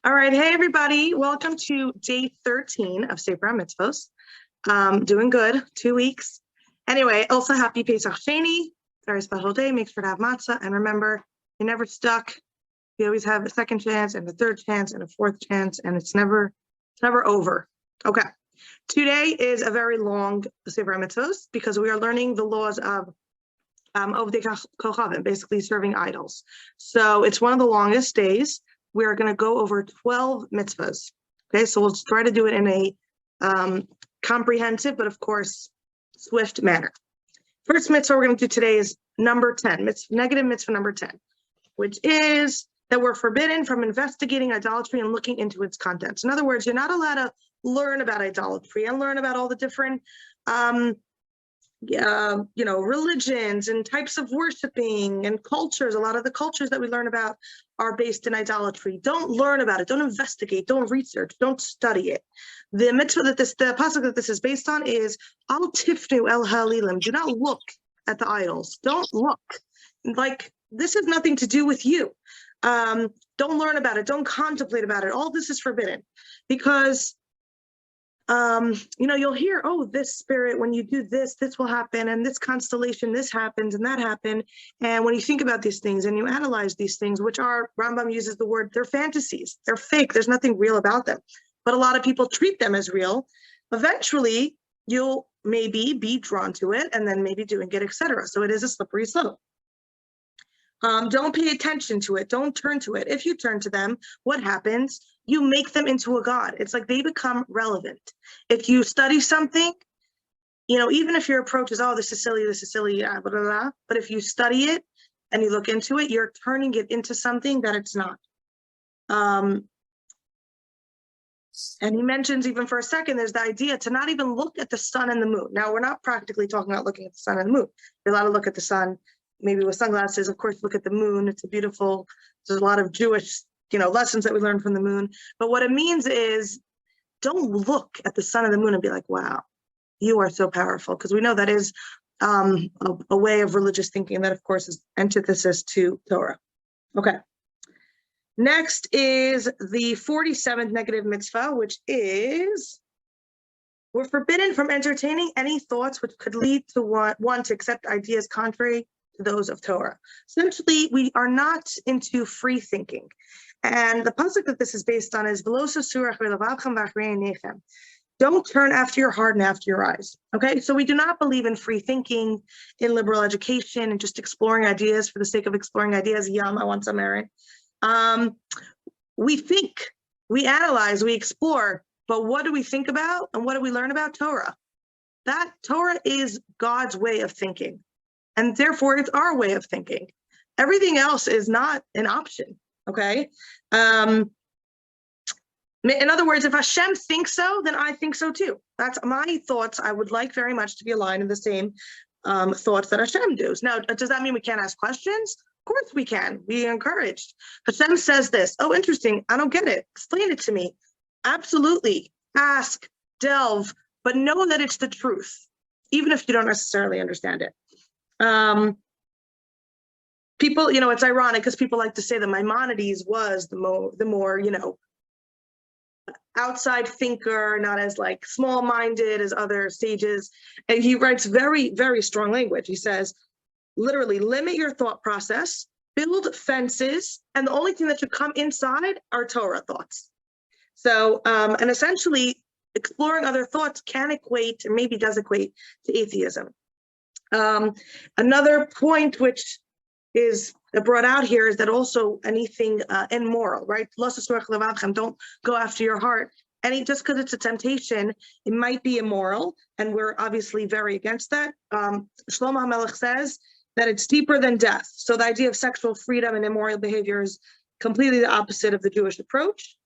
All right. Hey, everybody. Welcome to day 13 of Sefer Hamitzvot. Doing good. 2 weeks. Anyway, also happy Pesach Sheni. Very special day. Make sure to have matzah. And remember, you're never stuck. You always have a second chance and a third chance and a fourth chance. And it's never over. Okay. Today is a very long Sefer Hamitzvot because we are learning the laws of Ovdei Kochavim, basically serving idols. So it's one of the longest days. We are going to go over 12 mitzvahs. Okay, so we'll try to do it in a comprehensive, but of course, swift manner. First mitzvah we're going to do today is number 10, negative mitzvah number 10, which is that we're forbidden from investigating idolatry and looking into its contents. In other words, you're not allowed to learn about idolatry and learn about all the different religions and types of worshiping and cultures. A lot of the cultures that we learn about are based in idolatry. Don't learn about it. Don't investigate. Don't research. Don't study it. The mitzvah the pasuk that this is based on is al tifnu el halilim. Do not look at the idols. Don't look. Like, this has nothing to do with you. Don't learn about it. Don't contemplate about it. All this is forbidden because you'll hear, oh, this spirit, when you do this, this will happen, and this constellation, this happens, and that happened. And when you think about these things and you analyze these things, which are, Rambam uses the word, they're fantasies, they're fake, there's nothing real about them. But a lot of people treat them as real. Eventually, you'll maybe be drawn to it and then maybe doing it, etc. So it is a slippery slope. Don't pay attention to it. Don't turn to it. If you turn to them, what happens? You make them into a god. It's like they become relevant. If you study something, even if your approach is, oh, this is silly, blah, blah, blah, but if you study it and you look into it, you're turning it into something that it's not. And he mentions, even for a second, there's the idea to not even look at the sun and the moon. Now, we're not practically talking about looking at the sun and the moon. You're allowed to look at the sun, maybe with sunglasses. Of course, look at the moon. It's there's a lot of Jewish lessons that we learn from the moon. But what it means is, don't look at the sun and the moon and be like, wow, you are so powerful. Because we know that is a way of religious thinking that, of course, is antithesis to Torah. Okay. Next is the 47th negative mitzvah, which is, we're forbidden from entertaining any thoughts which could lead to one to accept ideas contrary to those of Torah. Essentially, we are not into free thinking. And the pasuk that this is based on is don't turn after your heart and after your eyes. Okay, so we do not believe in free thinking, in liberal education, and just exploring ideas for the sake of exploring ideas. Yum, I want some merit. We think, we analyze, we explore, but what do we think about and what do we learn about? Torah. That Torah is God's way of thinking, and therefore it's our way of thinking. Everything else is not an option. Okay. In other words, if Hashem thinks so, then I think so too. That's my thoughts. I would like very much to be aligned in the same thoughts that Hashem does. Now, does that mean we can't ask questions? Of course we can. We are encouraged. Hashem says this. Oh, interesting. I don't get it. Explain it to me. Absolutely. Ask, delve, but know that it's the truth, even if you don't necessarily understand it. People, it's ironic because people like to say that Maimonides was the more, outside thinker, not as like small-minded as other sages. And he writes very, very strong language. He says, literally, limit your thought process, build fences, and the only thing that should come inside are Torah thoughts. So, and essentially, exploring other thoughts can equate, or maybe does equate, to atheism. Another point which is brought out here is that also anything immoral, right? Don't go after your heart. Just because it's a temptation, it might be immoral, and we're obviously very against that. Shlomo HaMelech says that it's deeper than death. So the idea of sexual freedom and immoral behavior is completely the opposite of the Jewish approach.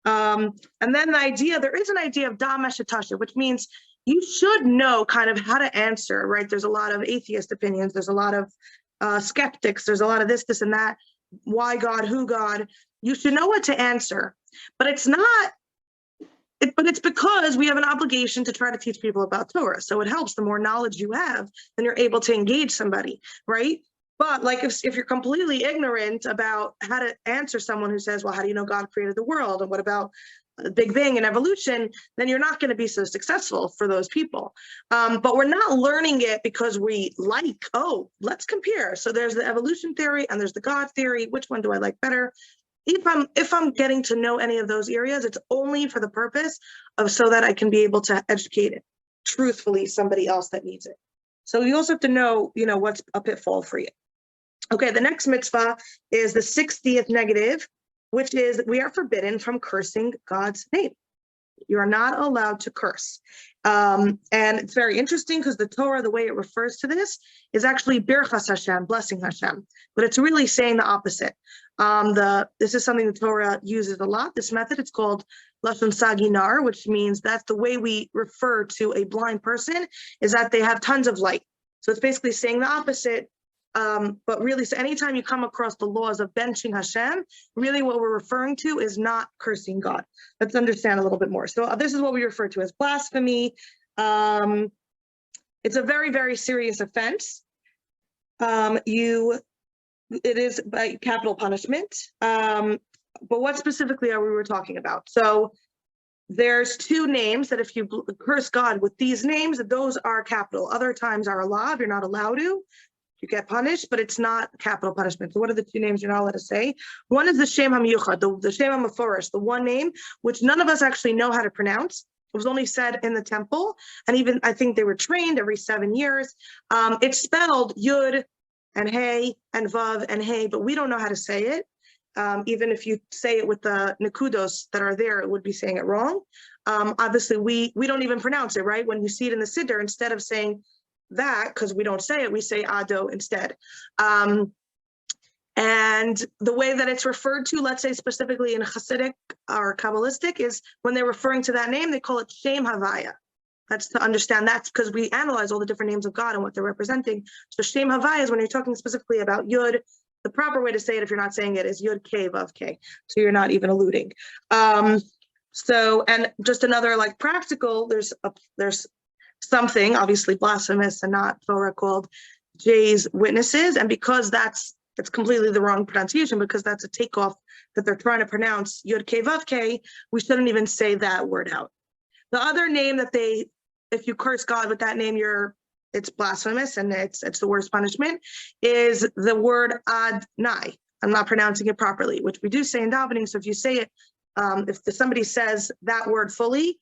And then there is an idea of dam eshetasha, which means you should know kind of how to answer, right? There's a lot of atheist opinions. There's a lot of skeptics. There's a lot of this and that. Why God? Who God? You should know what to answer. But it's because we have an obligation to try to teach people about Torah. So it helps. The more knowledge you have, then you're able to engage somebody, right? But like if you're completely ignorant about how to answer someone who says, well, how do you know God created the world? And what about the Big Bang and evolution? Then you're not going to be so successful for those people. But we're not learning it because we like, oh, let's compare. So there's the evolution theory and there's the God theory. Which one do I like better? If I'm getting to know any of those areas, it's only for the purpose of so that I can be able to educate it truthfully somebody else that needs it. So you also have to know, what's a pitfall for you. Okay, the next mitzvah is the 60th negative, which is we are forbidden from cursing God's name. You are not allowed to curse. And it's very interesting because the Torah, the way it refers to this, is actually birchas Hashem, blessing Hashem, but it's really saying the opposite. This is something the Torah uses a lot, this method. It's called lashon saginar, which means that's the way we refer to a blind person, is that they have tons of light. So it's basically saying the opposite. But really, so anytime you come across the laws of benching Hashem, really what we're referring to is not cursing God. Let's understand a little bit more. So this is what we refer to as blasphemy. It's a very, very serious offense. It is by capital punishment. But what specifically are we talking about? So there's two names that if you curse God with these names, those are capital. Other times are allowed. You're not allowed to. You get punished, but it's not capital punishment. So what are the two names you're not allowed to say? One is the Shem HaMiyuchad, the Shem HaMeforish, the one name, which none of us actually know how to pronounce. It was only said in the temple. And even, I think they were trained every 7 years. It's spelled Yud and Hey and Vav and Hey, but we don't know how to say it. Even if you say it with the nekudos that are there, it would be saying it wrong. Obviously, we don't even pronounce it, right? When you see it in the Siddur, instead of saying that, because we don't say it, we say ado instead. And the way that it's referred to, let's say specifically in Hasidic or Kabbalistic, is when they're referring to that name, they call it Shem Havaya. That's to understand, that's because we analyze all the different names of God and what they're representing. So Shem Havaya is when you're talking specifically about Yud. The proper way to say it, if you're not saying it, is Yud K Vav K. So you're not even alluding. So, and just another like practical, there's something obviously blasphemous and not Torah called J's witnesses. And because it's completely the wrong pronunciation, because that's a takeoff that they're trying to pronounce Yud K Vav K, we shouldn't even say that word out. The other name that if you curse God with that name, it's blasphemous and it's the worst punishment, is the word Adnai. I'm not pronouncing it properly, which we do say in davening. So if you say it, if somebody says that word fully,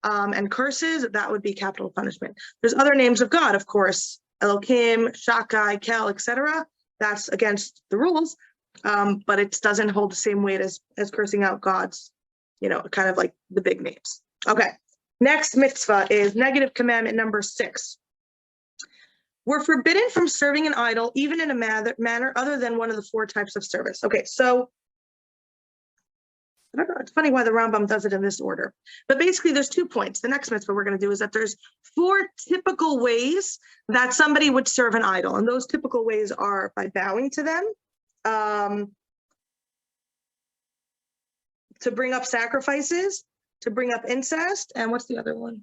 and curses, that would be capital punishment. There's other names of God, of course, Elohim, Shakai, Kel, etc. That's against the rules, but it doesn't hold the same weight as cursing out God's, kind of like the big names. Okay, next mitzvah is negative commandment number 6. We're forbidden from serving an idol, even in a manner other than one of the 4 types of service. Okay, so I don't know, it's funny why the Rambam does it in this order. But basically, there's 2 points. The next mitzvah we're going to do is that there's 4 typical ways that somebody would serve an idol. And those typical ways are by bowing to them, to bring up sacrifices, to bring up incest, and what's the other one?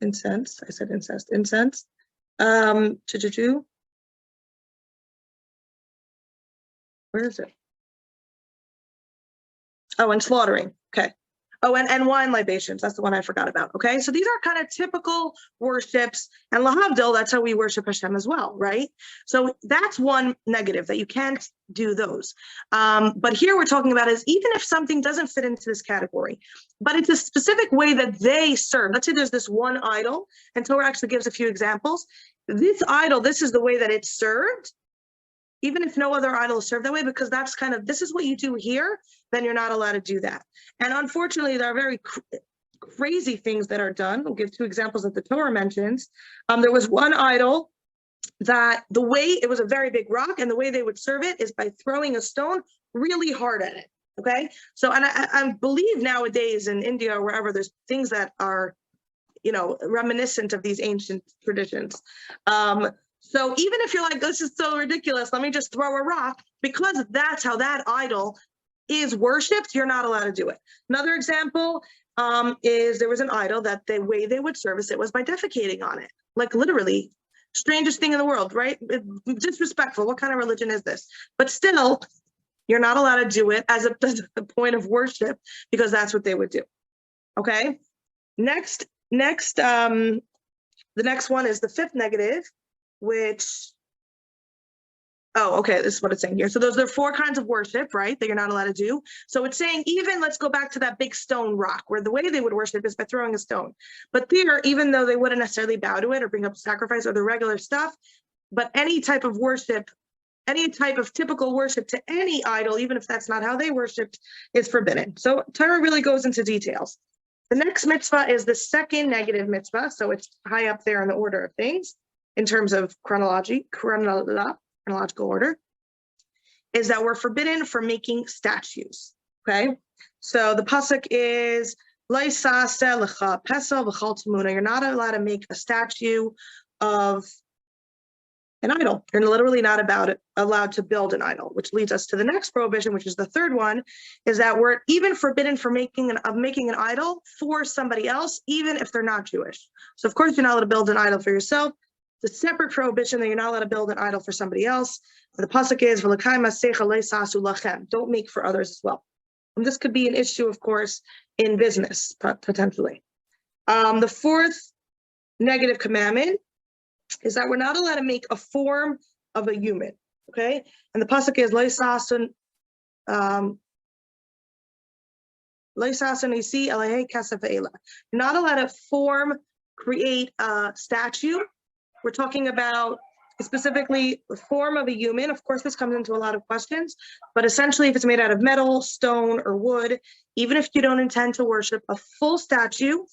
Incense. I said incest. Incense. Where is it? Oh, and slaughtering. Okay. Oh, and wine libations. That's the one I forgot about. Okay. So these are kind of typical worships. And lahavdil, that's how we worship Hashem as well, right? So that's one negative, that you can't do those. But here we're talking about is even if something doesn't fit into this category, but it's a specific way that they serve. Let's say there's this one idol, and Torah actually gives a few examples. This idol, this is the way that it's served. Even if no other idol is served that way, because that's kind of, this is what you do here, then you're not allowed to do that. And unfortunately, there are very crazy things that are done. We'll give 2 examples that the Torah mentions. There was one idol that the way, it was a very big rock, and the way they would serve it is by throwing a stone really hard at it, okay? So, and I believe nowadays in India or wherever, there's things that are, reminiscent of these ancient traditions. So even if you're like, this is so ridiculous, let me just throw a rock, because that's how that idol is worshipped, you're not allowed to do it. Another example is there was an idol that the way they would service it was by defecating on it, like literally strangest thing in the world, right? Disrespectful. What kind of religion is this? But still, you're not allowed to do it as a point of worship because that's what they would do. Okay. Next, the next one is the fifth negative, which, oh, okay, this is what it's saying here. So those are 4 kinds of worship, right, that you're not allowed to do. So it's saying, even let's go back to that big stone rock, where the way they would worship is by throwing a stone. But there, even though they wouldn't necessarily bow to it or bring up sacrifice or the regular stuff, but any type of worship, any type of typical worship to any idol, even if that's not how they worshiped, is forbidden. So Torah really goes into details. The next mitzvah is the second negative mitzvah, so it's high up there in the order of things in terms of chronological order, is that we're forbidden from making statues. Okay, so the pasuk is you're not allowed to make a statue of an idol. You're literally not allowed to build an idol, which leads us to the next prohibition, which is the third one, is that we're even forbidden from making an idol for somebody else, even if they're not Jewish. So of course you're not allowed to build an idol for yourself. The separate prohibition that you're not allowed to build an idol for somebody else. The pasuk is don't make for others as well. And this could be an issue, of course, in business potentially. The fourth negative commandment is that we're not allowed to make a form of a human, okay? And the pasuk is you're not allowed to create a statue. We're talking about specifically the form of a human. Of course, this comes into a lot of questions, but essentially if it's made out of metal, stone, or wood, even if you don't intend to worship, a full statue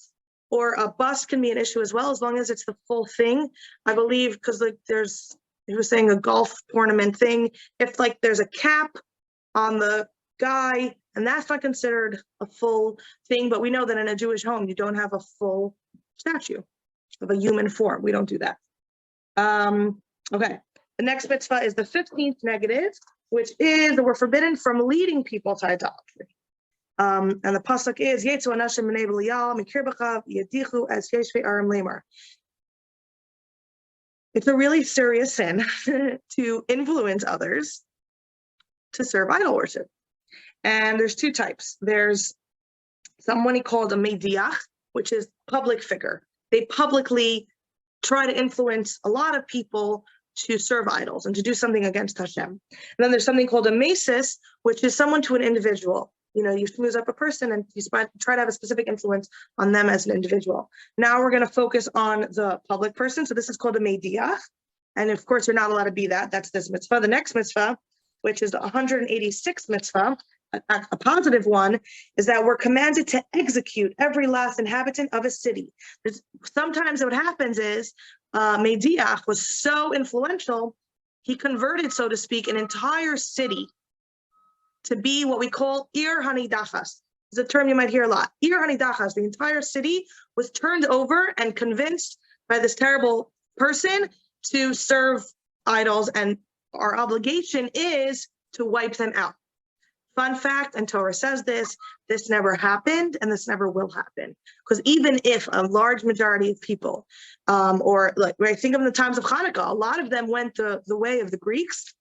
or a bust can be an issue as well, as long as it's the full thing. I believe, because like he was saying a golf tournament thing, if like there's a cap on the guy, and that's not considered a full thing, but we know that in a Jewish home, you don't have a full statue of a human form. We don't do that. Okay, the next mitzvah is the 15th negative, which is that we're forbidden from leading people to idolatry. And the pasuk is Yetzu anashim b'nei Belial mikir b'chav yedichu as yeshvei aram lemar. It's a really serious sin to influence others to serve idol worship. And there's 2 types. There's someone he called a mediach, which is public figure. They publicly try to influence a lot of people to serve idols and to do something against Hashem. And then there's something called a mesis, which is someone to an individual. You know, you smooth up a person and you try to have a specific influence on them as an individual. Now we're going to focus on the public person. So this is called a mediach. And of course, you're not allowed to be that. That's this mitzvah. The next mitzvah, which is the 186th mitzvah, a positive one, is that we're commanded to execute every last inhabitant of a city. Sometimes what happens is mediach was so influential, he converted, so to speak, an entire city to be what we call ir hanidachas. It's a term you might hear a lot. Ir hanidachas, the entire city was turned over and convinced by this terrible person to serve idols, and our obligation is to wipe them out. Fun fact, and Torah says this never happened and this never will happen. Because even if a large majority of people, or like, right, think of the times of Hanukkah, a lot of them went the way of the Greeks,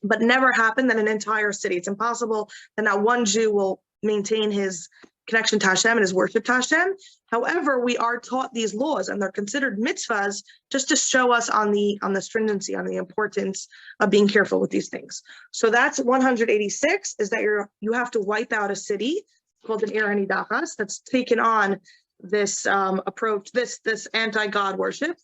but never happened that an entire city. It's impossible that not one Jew will maintain his connection to Hashem and his worship to Hashem. However, we are taught these laws, and they're considered mitzvahs just to show us on the stringency, on the importance of being careful with these things. So that's 186, is that you have to wipe out a city called an ir hanidachas that's taken on this approach, this anti-God worship.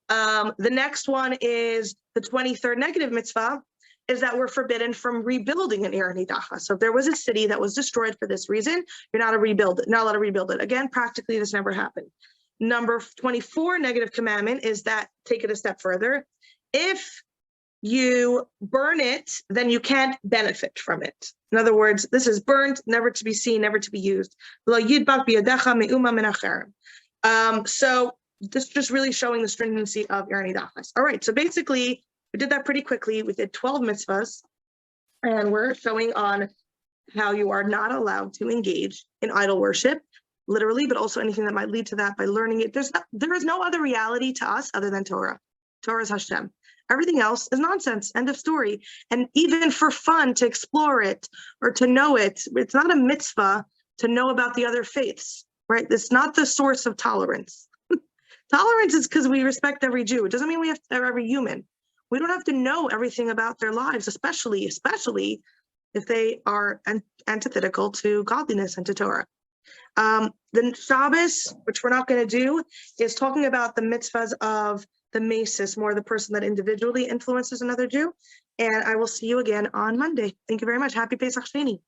The next one is the 23rd negative mitzvah, is that we're forbidden from rebuilding an ir hanidachas. So if there was a city that was destroyed for this reason, you're not allowed to rebuild it. Again, practically this never happened. Number 24 negative commandment is that, take it a step further, if you burn it, then you can't benefit from it. In other words, this is burnt, never to be seen, never to be used. So this is just really showing the stringency of ir hanidachas. All right, so basically, we did that pretty quickly. We did 12 mitzvahs, and we're showing on how you are not allowed to engage in idol worship, literally, but also anything that might lead to that by learning it. There is no other reality to us other than Torah. Torah is Hashem. Everything else is nonsense. End of story. And even for fun to explore it or to know it, it's not a mitzvah to know about the other faiths, right? It's not the source of tolerance. Tolerance is because we respect every Jew. It doesn't mean we have to every human. We don't have to know everything about their lives, especially if they are antithetical to godliness and to Torah. The Shabbos, which we're not going to do, is talking about the mitzvahs of the mesis, more the person that individually influences another Jew. And I will see you again on Monday. Thank you very much. Happy Pesach Sheni.